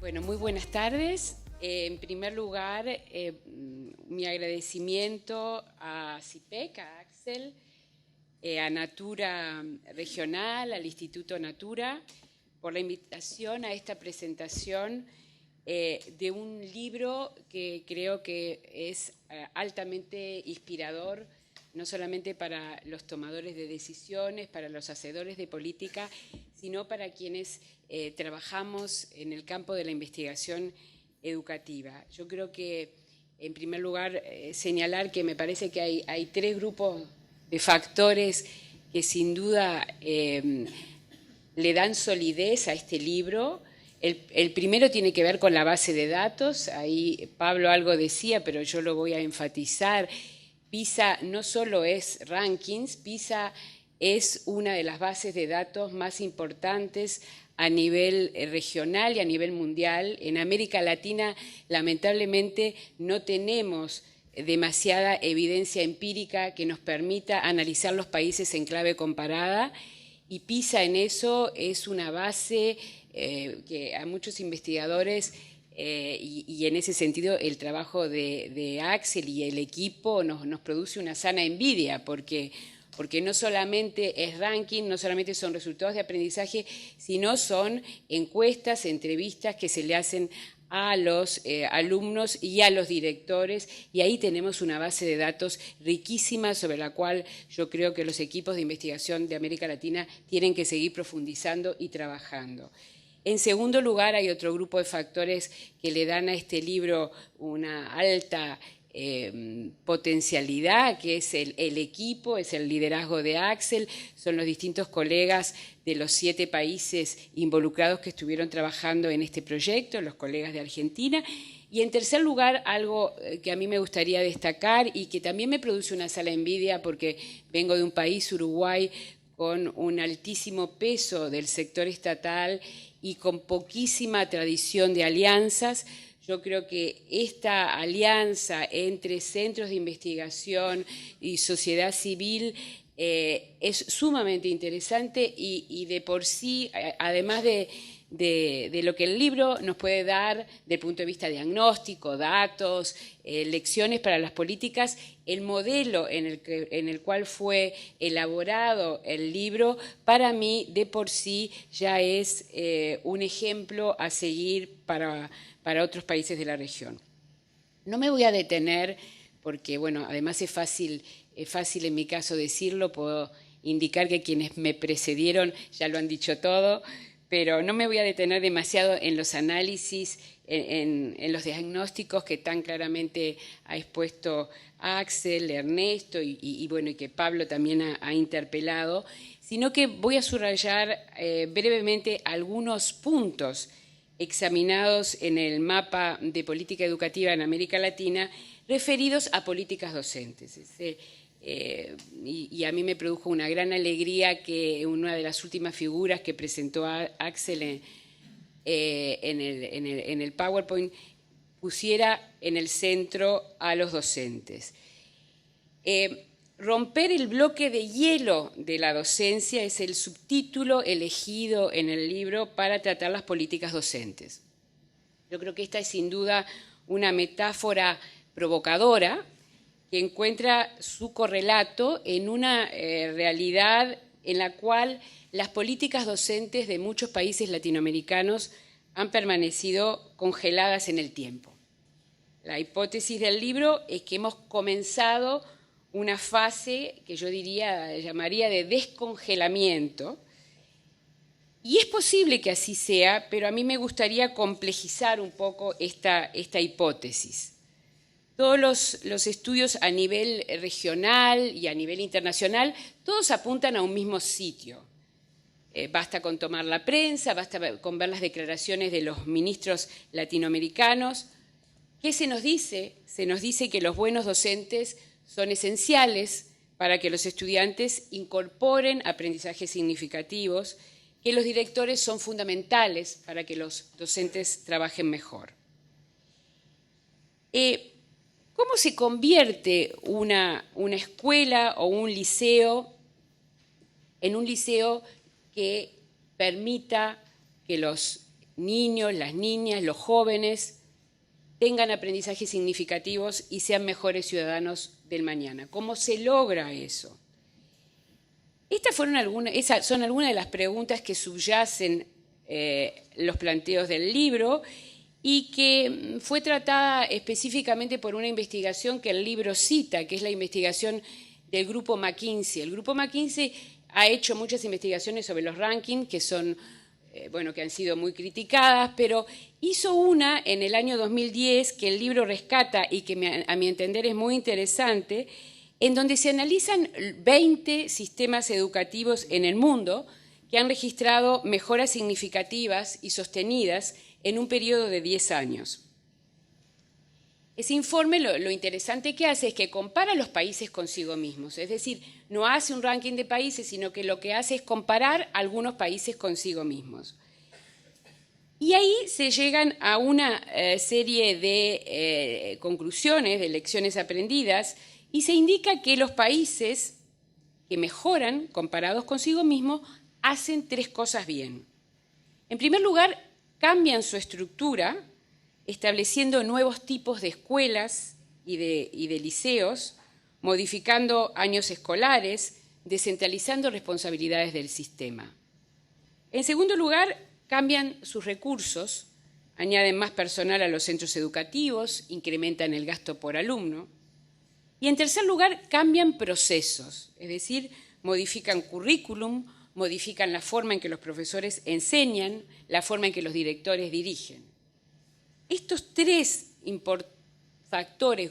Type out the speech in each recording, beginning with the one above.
Bueno, muy buenas tardes. En primer lugar, mi agradecimiento a CIPEC, a Axel, a Natura Regional, al Instituto Natura, por la invitación a esta presentación de un libro que creo que es altamente inspirador, no solamente para los tomadores de decisiones, para los hacedores de política, sino para quienes trabajamos en el campo de la investigación educativa. Yo creo que, en primer lugar, señalar que me parece que hay tres grupos de factores que sin duda le dan solidez a este libro. El primero tiene que ver con la base de datos. Ahí Pablo algo decía, pero yo lo voy a enfatizar. PISA no solo es rankings, PISA es una de las bases de datos más importantes a nivel regional y a nivel mundial. En América Latina, lamentablemente, no tenemos demasiada evidencia empírica que nos permita analizar los países en clave comparada, y PISA en eso es una base que a muchos investigadores, y en ese sentido el trabajo de Axel y el equipo nos produce una sana envidia, porque no solamente es ranking, no solamente son resultados de aprendizaje, sino son encuestas, entrevistas que se le hacen a los alumnos y a los directores, y ahí tenemos una base de datos riquísima sobre la cual yo creo que los equipos de investigación de América Latina tienen que seguir profundizando y trabajando. En segundo lugar, hay otro grupo de factores que le dan a este libro una alta potencialidad, que es el equipo, es el liderazgo de Axel, son los distintos colegas de los 7 países involucrados que estuvieron trabajando en este proyecto, los colegas de Argentina. Y en tercer lugar, algo que a mí me gustaría destacar y que también me produce una sala envidia porque vengo de un país, Uruguay, con un altísimo peso del sector estatal y con poquísima tradición de alianzas. Yo creo que esta alianza entre centros de investigación y sociedad civil es sumamente interesante y de por sí, además de lo que el libro nos puede dar desde el punto de vista diagnóstico, datos, lecciones para las políticas, el modelo en el cual fue elaborado el libro, para mí de por sí ya es un ejemplo a seguir para otros países de la región. No me voy a detener porque, bueno, además es fácil en mi caso decirlo, puedo indicar que quienes me precedieron ya lo han dicho todo, pero no me voy a detener demasiado en los análisis, en los diagnósticos que tan claramente ha expuesto Axel, Ernesto y bueno, y que Pablo también ha interpelado, sino que voy a subrayar brevemente algunos puntos examinados en el mapa de política educativa en América Latina referidos a políticas docentes. Y a mí me produjo una gran alegría que una de las últimas figuras que presentó Axel en el PowerPoint pusiera en el centro a los docentes. Romper el bloque de hielo de la docencia es el subtítulo elegido en el libro para tratar las políticas docentes. Yo creo que esta es sin duda una metáfora provocadora que encuentra su correlato en una realidad en la cual las políticas docentes de muchos países latinoamericanos han permanecido congeladas en el tiempo. La hipótesis del libro es que hemos comenzado una fase que yo llamaría de descongelamiento, y es posible que así sea, pero a mí me gustaría complejizar un poco esta hipótesis. Todos los estudios a nivel regional y a nivel internacional, todos apuntan a un mismo sitio. Basta con tomar la prensa, basta con ver las declaraciones de los ministros latinoamericanos. ¿Qué se nos dice? Se nos dice que los buenos docentes son esenciales para que los estudiantes incorporen aprendizajes significativos, que los directores son fundamentales para que los docentes trabajen mejor. ¿Cómo se convierte una escuela o un liceo en un liceo que permita que los niños, las niñas, los jóvenes tengan aprendizajes significativos y sean mejores ciudadanos del mañana. ¿Cómo se logra eso? Estas son algunas de las preguntas que subyacen los planteos del libro y que fue tratada específicamente por una investigación que el libro cita, que es la investigación del Grupo McKinsey. El Grupo McKinsey ha hecho muchas investigaciones sobre los rankings que son, que han sido muy criticadas, pero hizo una en el año 2010 que el libro rescata y que a mi entender es muy interesante, en donde se analizan 20 sistemas educativos en el mundo que han registrado mejoras significativas y sostenidas en un periodo de 10 años. Ese informe lo interesante que hace es que compara los países consigo mismos, es decir, no hace un ranking de países, sino que lo que hace es comparar algunos países consigo mismos. Y ahí se llegan a una serie de conclusiones, de lecciones aprendidas, y se indica que los países que mejoran comparados consigo mismos hacen 3 cosas bien. En primer lugar, cambian su estructura, estableciendo nuevos tipos de escuelas y de liceos, modificando años escolares, descentralizando responsabilidades del sistema. En segundo lugar, cambian sus recursos, añaden más personal a los centros educativos, incrementan el gasto por alumno. Y en tercer lugar, cambian procesos, es decir, modifican currículum, modifican la forma en que los profesores enseñan, la forma en que los directores dirigen. Estos 3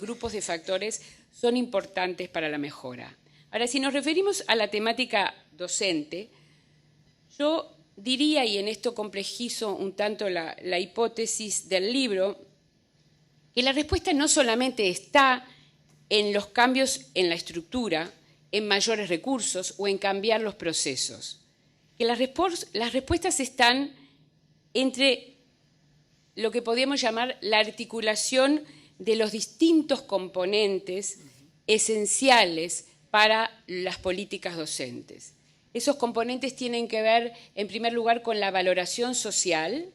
grupos de factores, son importantes para la mejora. Ahora, si nos referimos a la temática docente, yo diría, y en esto complejizo un tanto la hipótesis del libro, que la respuesta no solamente está en los cambios en la estructura, en mayores recursos o en cambiar los procesos, que las respuestas están entre lo que podríamos llamar la articulación de los distintos componentes esenciales para las políticas docentes. Esos componentes tienen que ver, en primer lugar, con la valoración social,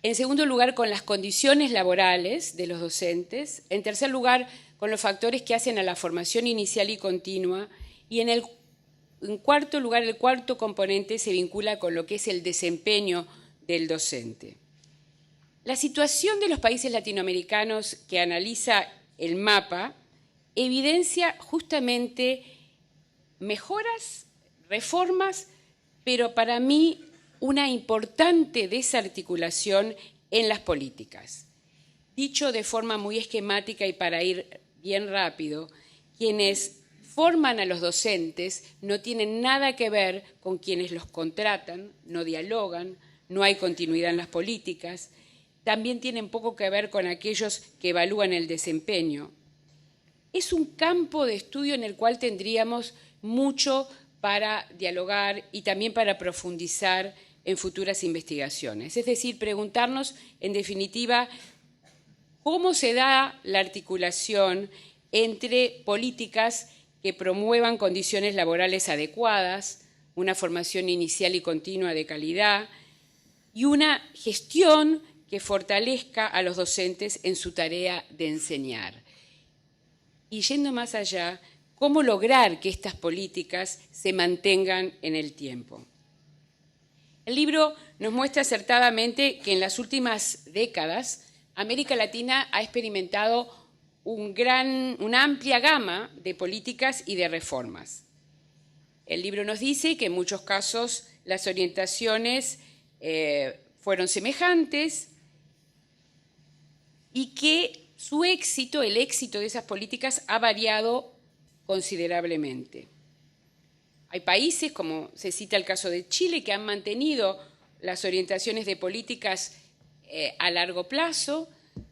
en segundo lugar, con las condiciones laborales de los docentes, en tercer lugar, con los factores que hacen a la formación inicial y continua, y en cuarto lugar, el cuarto componente se vincula con lo que es el desempeño del docente. La situación de los países latinoamericanos que analiza el mapa evidencia justamente mejoras, reformas, pero para mí una importante desarticulación en las políticas. Dicho de forma muy esquemática y para ir bien rápido, quienes forman a los docentes no tienen nada que ver con quienes los contratan, no dialogan, no hay continuidad en las políticas, también tienen poco que ver con aquellos que evalúan el desempeño. Es un campo de estudio en el cual tendríamos mucho para dialogar y también para profundizar en futuras investigaciones. Es decir, preguntarnos, en definitiva, cómo se da la articulación entre políticas que promuevan condiciones laborales adecuadas, una formación inicial y continua de calidad y una gestión que fortalezca a los docentes en su tarea de enseñar. Y yendo más allá, cómo lograr que estas políticas se mantengan en el tiempo. El libro nos muestra acertadamente que en las últimas décadas América Latina ha experimentado una amplia gama de políticas y de reformas. El libro nos dice que en muchos casos las orientaciones fueron semejantes y que su éxito, el éxito de esas políticas, ha variado considerablemente. Hay países, como se cita el caso de Chile, que han mantenido las orientaciones de políticas a largo plazo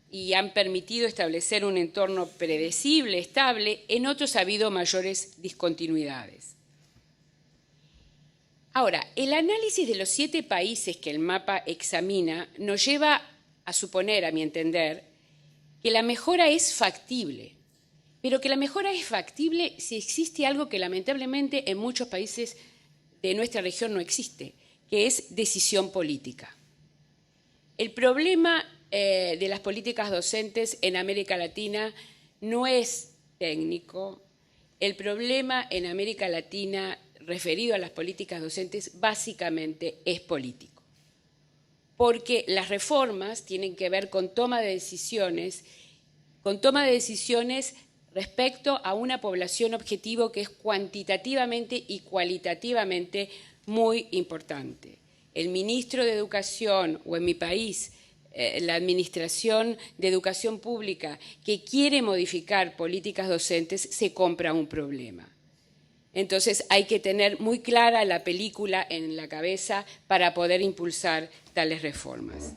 y han permitido establecer un entorno predecible, estable. En otros ha habido mayores discontinuidades. Ahora, el análisis de los 7 países que el mapa examina nos lleva a suponer, a mi entender, que la mejora es factible, pero que la mejora es factible si existe algo que lamentablemente en muchos países de nuestra región no existe, que es decisión política. El problema de las políticas docentes en América Latina no es técnico. El problema en América Latina referido a las políticas docentes básicamente es político. Porque las reformas tienen que ver con toma de decisiones respecto a una población objetivo que es cuantitativamente y cualitativamente muy importante. El ministro de Educación, o en mi país, la Administración de Educación Pública, que quiere modificar políticas docentes, se compra un problema. Entonces hay que tener muy clara la película en la cabeza para poder impulsar tales reformas.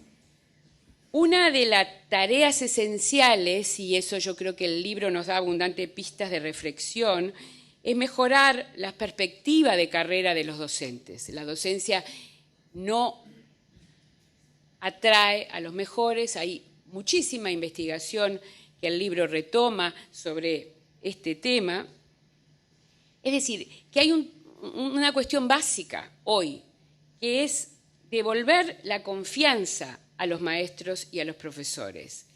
Una de las tareas esenciales, y eso yo creo que el libro nos da abundantes pistas de reflexión, es mejorar la perspectiva de carrera de los docentes. La docencia no atrae a los mejores, hay muchísima investigación que el libro retoma sobre este tema. Es decir, que hay una cuestión básica hoy, que es devolver la confianza a los maestros y a los profesores,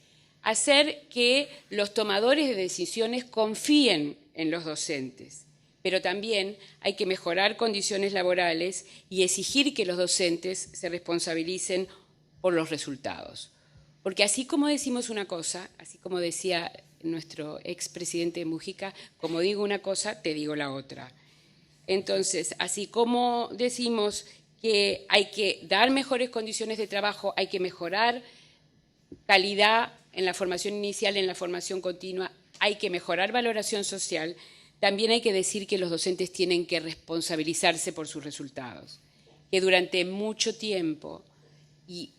hacer que los tomadores de decisiones confíen en los docentes, pero también hay que mejorar condiciones laborales y exigir que los docentes se responsabilicen por los resultados. Porque así como decimos una cosa, así como decía nuestro expresidente Mujica, como digo una cosa, te digo la otra. Entonces, así como decimos que hay que dar mejores condiciones de trabajo, hay que mejorar calidad en la formación inicial, en la formación continua, hay que mejorar valoración social, también hay que decir que los docentes tienen que responsabilizarse por sus resultados, que durante mucho tiempo y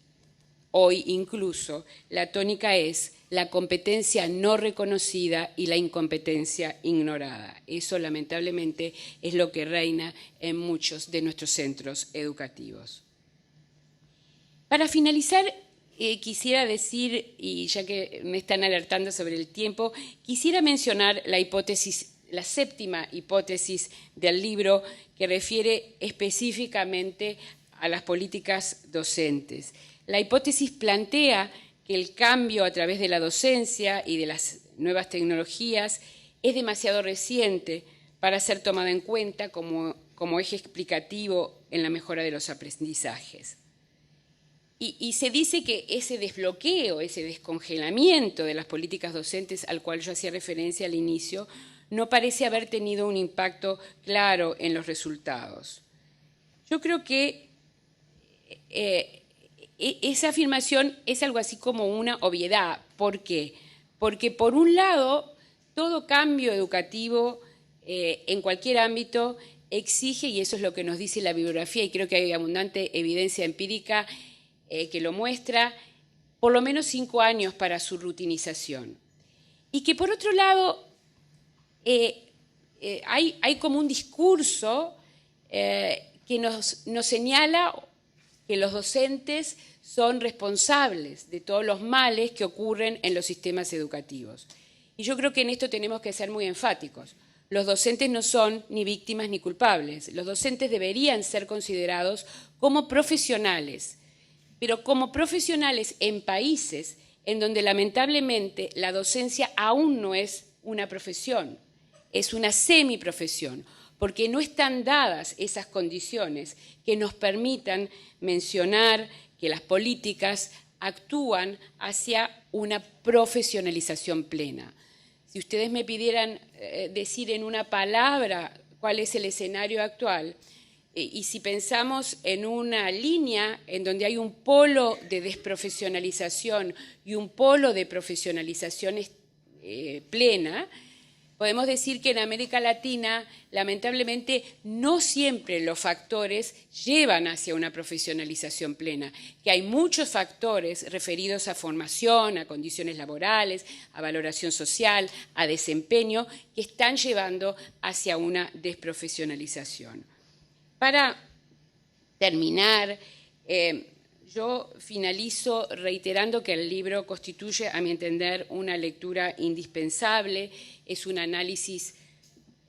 hoy incluso la tónica es la competencia no reconocida y la incompetencia ignorada. Eso lamentablemente es lo que reina en muchos de nuestros centros educativos. Para finalizar, quisiera decir, y ya que me están alertando sobre el tiempo, quisiera mencionar la hipótesis, la séptima hipótesis del libro que refiere específicamente a las políticas docentes. La hipótesis plantea que el cambio a través de la docencia y de las nuevas tecnologías es demasiado reciente para ser tomada en cuenta como eje explicativo en la mejora de los aprendizajes. Y se dice que ese desbloqueo, ese descongelamiento de las políticas docentes al cual yo hacía referencia al inicio, no parece haber tenido un impacto claro en los resultados. Yo creo que esa afirmación es algo así como una obviedad. ¿Por qué? Porque por un lado, todo cambio educativo en cualquier ámbito exige, y eso es lo que nos dice la bibliografía, y creo que hay abundante evidencia empírica que lo muestra, por lo menos 5 años para su rutinización. Y que por otro lado, hay como un discurso que nos señala que los docentes son responsables de todos los males que ocurren en los sistemas educativos. Y yo creo que en esto tenemos que ser muy enfáticos. Los docentes no son ni víctimas ni culpables. Los docentes deberían ser considerados como profesionales, pero como profesionales en países en donde lamentablemente la docencia aún no es una profesión, es una semiprofesión, porque no están dadas esas condiciones que nos permitan mencionar que las políticas actúan hacia una profesionalización plena. Si ustedes me pidieran decir en una palabra cuál es el escenario actual, y si pensamos en una línea en donde hay un polo de desprofesionalización y un polo de profesionalización plena, podemos decir que en América Latina, lamentablemente, no siempre los factores llevan hacia una profesionalización plena, que hay muchos factores referidos a formación, a condiciones laborales, a valoración social, a desempeño, que están llevando hacia una desprofesionalización. Para terminar, yo finalizo reiterando que el libro constituye, a mi entender, una lectura indispensable, es un análisis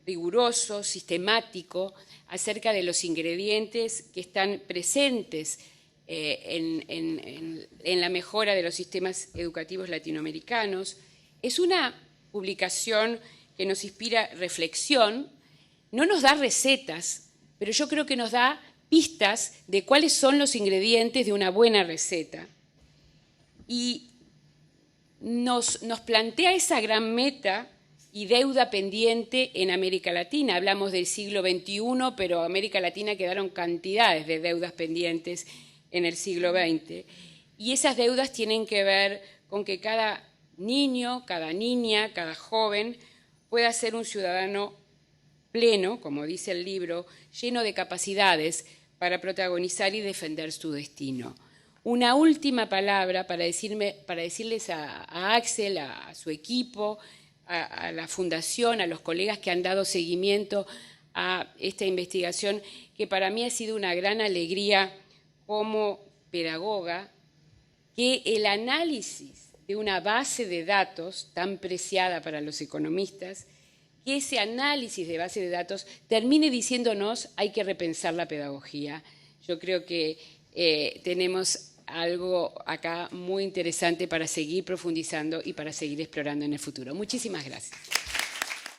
riguroso, sistemático, acerca de los ingredientes que están presentes en la mejora de los sistemas educativos latinoamericanos. Es una publicación que nos inspira reflexión, no nos da recetas, pero yo creo que nos da pistas de cuáles son los ingredientes de una buena receta. Y nos plantea esa gran meta y deuda pendiente en América Latina. Hablamos del siglo XXI, pero en América Latina quedaron cantidades de deudas pendientes en el siglo XX. Y esas deudas tienen que ver con que cada niño, cada niña, cada joven pueda ser un ciudadano pleno, como dice el libro, lleno de capacidades para protagonizar y defender su destino. Una última palabra para decirles a Axel, a su equipo, a la fundación, a los colegas que han dado seguimiento a esta investigación, que para mí ha sido una gran alegría como pedagoga, que el análisis de una base de datos tan preciada para los economistas, que ese análisis de base de datos termine diciéndonos hay que repensar la pedagogía. Yo creo que tenemos algo acá muy interesante para seguir profundizando y para seguir explorando en el futuro. Muchísimas gracias.